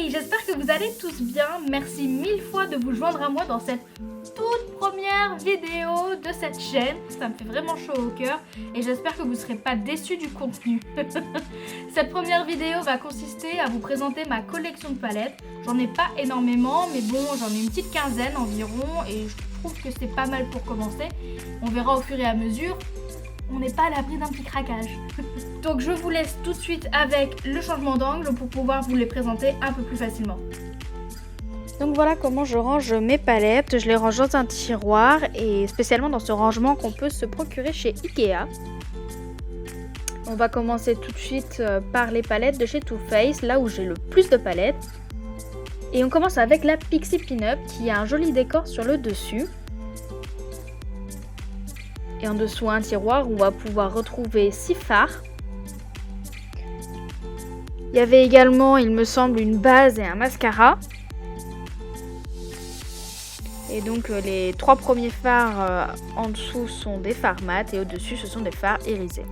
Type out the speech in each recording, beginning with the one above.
Hey, j'espère que vous allez tous bien. Merci mille fois de vous joindre à moi dans cette toute première vidéo de cette chaîne. Ça me fait vraiment chaud au cœur et j'espère que vous ne serez pas déçus du contenu. Cette première vidéo va consister à vous présenter ma collection de palettes. J'en ai pas énormément, mais bon, j'en ai une petite quinzaine environ et je trouve que c'est pas mal pour commencer. On verra au fur et à mesure. On n'est pas à l'abri d'un petit craquage. Donc je vous laisse tout de suite avec le changement d'angle pour pouvoir vous les présenter un peu plus facilement. Donc voilà comment je range mes palettes. Je les range dans un tiroir et spécialement dans ce rangement qu'on peut se procurer chez Ikea. On va commencer tout de suite par les palettes de chez Too Faced, là où j'ai le plus de palettes. Et on commence avec la Pixie Pin-Up qui a un joli décor sur le dessus. Et en dessous un tiroir où on va pouvoir retrouver 6 fards. Il y avait également, il me semble, une base et un mascara. Et donc les 3 premiers fards en dessous sont des fards mat et au-dessus ce sont des fards irisés.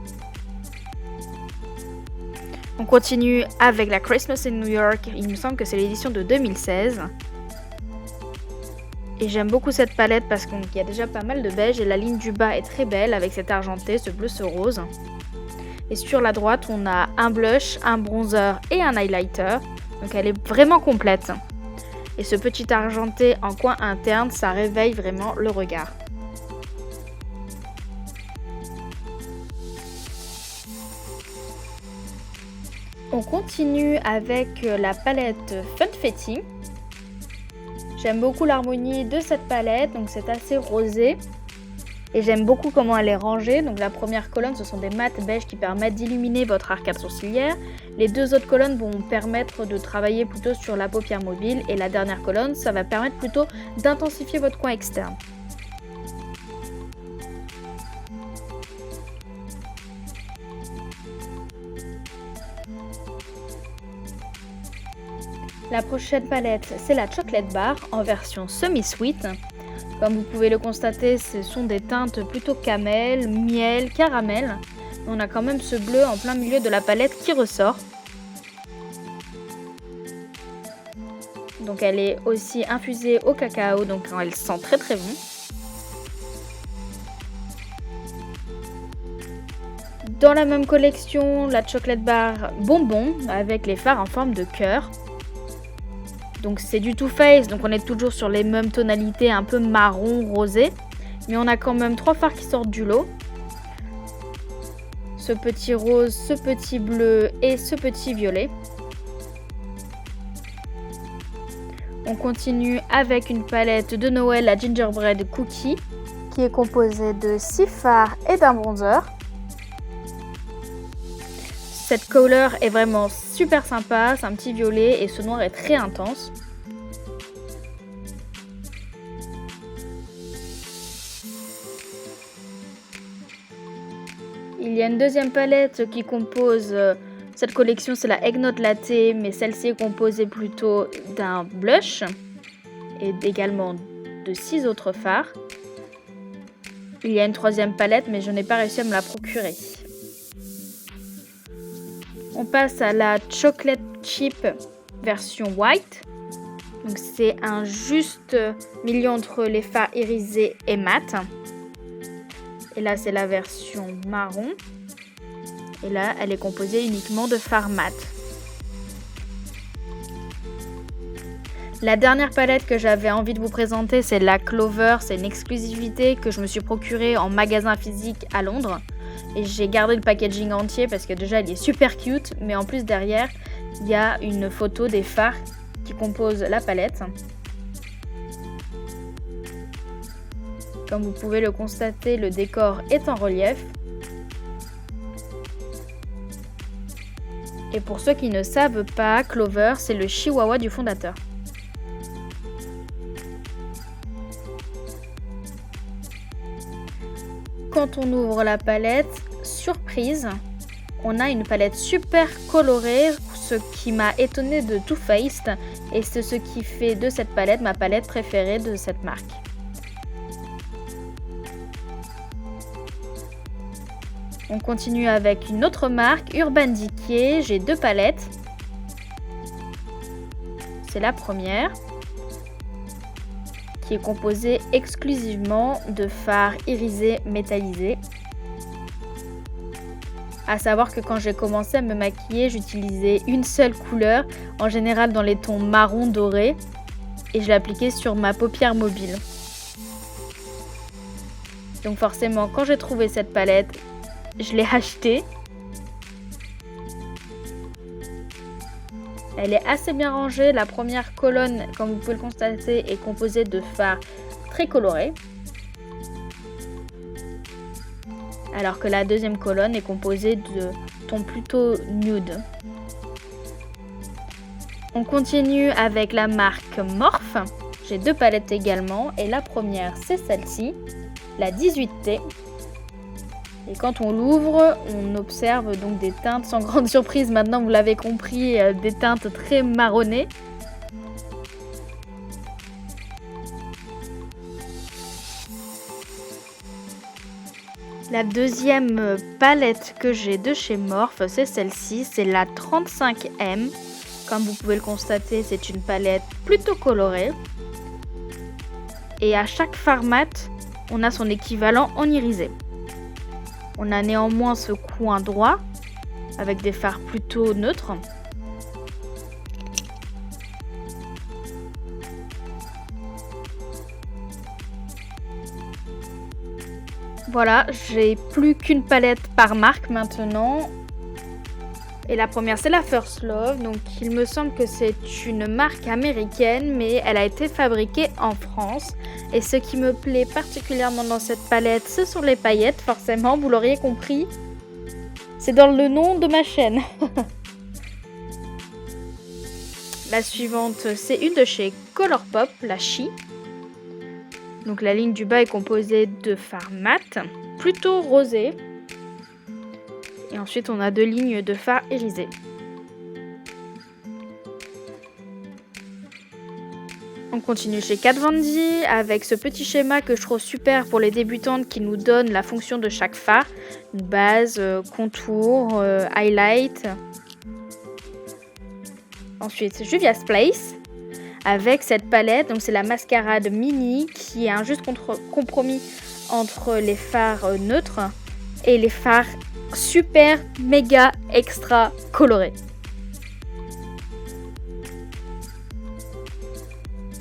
On continue avec la Christmas in New York, il me semble que c'est l'édition de 2016. Et j'aime beaucoup cette palette parce qu'il y a déjà pas mal de beige et la ligne du bas est très belle avec cet argenté, ce bleu, ce rose. Et sur la droite, on a un blush, un bronzer et un highlighter. Donc elle est vraiment complète. Et ce petit argenté en coin interne, ça réveille vraiment le regard. On continue avec la palette Funfetti. J'aime beaucoup l'harmonie de cette palette, donc c'est assez rosé. Et j'aime beaucoup comment elle est rangée. Donc la première colonne, ce sont des mats beige qui permettent d'illuminer votre arcade sourcilière. Les deux autres colonnes vont permettre de travailler plutôt sur la paupière mobile. Et la dernière colonne, ça va permettre plutôt d'intensifier votre coin externe. La prochaine palette, c'est la Chocolate Bar en version semi-sweet. Comme vous pouvez le constater, ce sont des teintes plutôt camel, miel, caramel. On a quand même ce bleu en plein milieu de la palette qui ressort. Donc elle est aussi infusée au cacao, donc elle sent très très bon. Dans la même collection, la Chocolate Bar Bonbon avec les fards en forme de cœur. Donc c'est du Too Faced, donc on est toujours sur les mêmes tonalités un peu marron, rosé. Mais on a quand même 3 fards qui sortent du lot. Ce petit rose, ce petit bleu et ce petit violet. On continue avec une palette de Noël à Gingerbread Cookie qui est composée de 6 fards et d'un bronzer. Cette couleur est vraiment super sympa, c'est un petit violet et ce noir est très intense. Il y a une deuxième palette qui compose cette collection, c'est la Eggnog Latte, mais celle-ci est composée plutôt d'un blush et également de 6 autres fards. Il y a une troisième palette, mais je n'ai pas réussi à me la procurer. On passe à la Chocolate Chip version white. Donc c'est un juste milieu entre les fards irisés et mat. Et là c'est la version marron. Et là elle est composée uniquement de fards mat. La dernière palette que j'avais envie de vous présenter, c'est la Clover. C'est une exclusivité que je me suis procurée en magasin physique à Londres. Et j'ai gardé le packaging entier parce que déjà il est super cute, mais en plus derrière il y a une photo des fards qui composent la palette. Comme vous pouvez le constater, le décor est en relief. Et pour ceux qui ne savent pas, Clover c'est le chihuahua du fondateur. Quand on ouvre la palette, surprise, on a une palette super colorée, ce qui m'a étonnée de Too Faced et c'est ce qui fait de cette palette ma palette préférée de cette marque. On continue avec une autre marque, Urban Decay. J'ai 2 palettes. c'est la première, qui est composée exclusivement de fard irisé métallisé. À savoir que quand j'ai commencé à me maquiller, j'utilisais une seule couleur, en général dans les tons marron doré, et je l'appliquais sur ma paupière mobile. Donc forcément, quand j'ai trouvé cette palette, je l'ai achetée. Elle est assez bien rangée. La première colonne, comme vous pouvez le constater, est composée de fards très colorés. Alors que la deuxième colonne est composée de tons plutôt nude. On continue avec la marque Morphe. J'ai 2 palettes également et la première c'est celle-ci, la 18T. Et quand on l'ouvre, on observe donc des teintes sans grande surprise, maintenant vous l'avez compris, des teintes très marronnées. La deuxième palette que j'ai de chez Morphe, c'est celle-ci, c'est la 35M. Comme vous pouvez le constater, c'est une palette plutôt colorée. Et à chaque fard mat, on a son équivalent en irisé. On a néanmoins ce coin droit, avec des fards plutôt neutres. Voilà, j'ai plus qu'une palette par marque maintenant. Et la première, c'est la First Love. Donc, il me semble que c'est une marque américaine, mais elle a été fabriquée en France. Et ce qui me plaît particulièrement dans cette palette, ce sont les paillettes, forcément, vous l'auriez compris. C'est dans le nom de ma chaîne. La suivante, c'est une de chez Colourpop, la Chi. Donc, la ligne du bas est composée de fard mat, plutôt rosé. Et ensuite, on a 2 lignes de fard irisé. On continue chez Kat Von D avec ce petit schéma que je trouve super pour les débutantes qui nous donne la fonction de chaque fard. Une base, contour, highlight. Ensuite, Juvia's Place avec cette palette. Donc, c'est la mascarade mini qui est un juste compromis entre les fards neutres et les fards super méga extra coloré.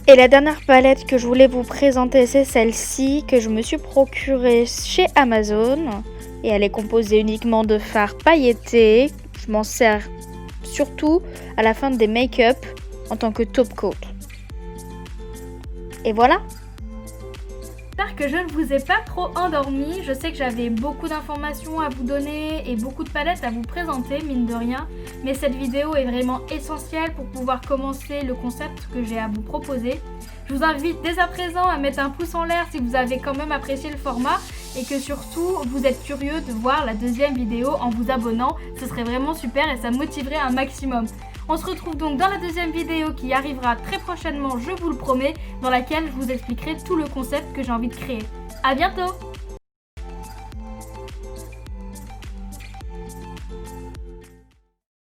Et la dernière palette que je voulais vous présenter, c'est celle-ci que je me suis procurée chez Amazon et elle est composée uniquement de fards pailletés. Je m'en sers surtout à la fin des make-up en tant que top coat. Et voilà. J'espère que je ne vous ai pas trop endormi. Je sais que j'avais beaucoup d'informations à vous donner et beaucoup de palettes à vous présenter, mine de rien. Mais cette vidéo est vraiment essentielle pour pouvoir commencer le concept que j'ai à vous proposer. Je vous invite dès à présent à mettre un pouce en l'air si vous avez quand même apprécié le format et que surtout vous êtes curieux de voir la deuxième vidéo en vous abonnant. Ce serait vraiment super et ça me motiverait un maximum. On se retrouve donc dans la deuxième vidéo qui arrivera très prochainement, je vous le promets, dans laquelle je vous expliquerai tout le concept que j'ai envie de créer. À bientôt!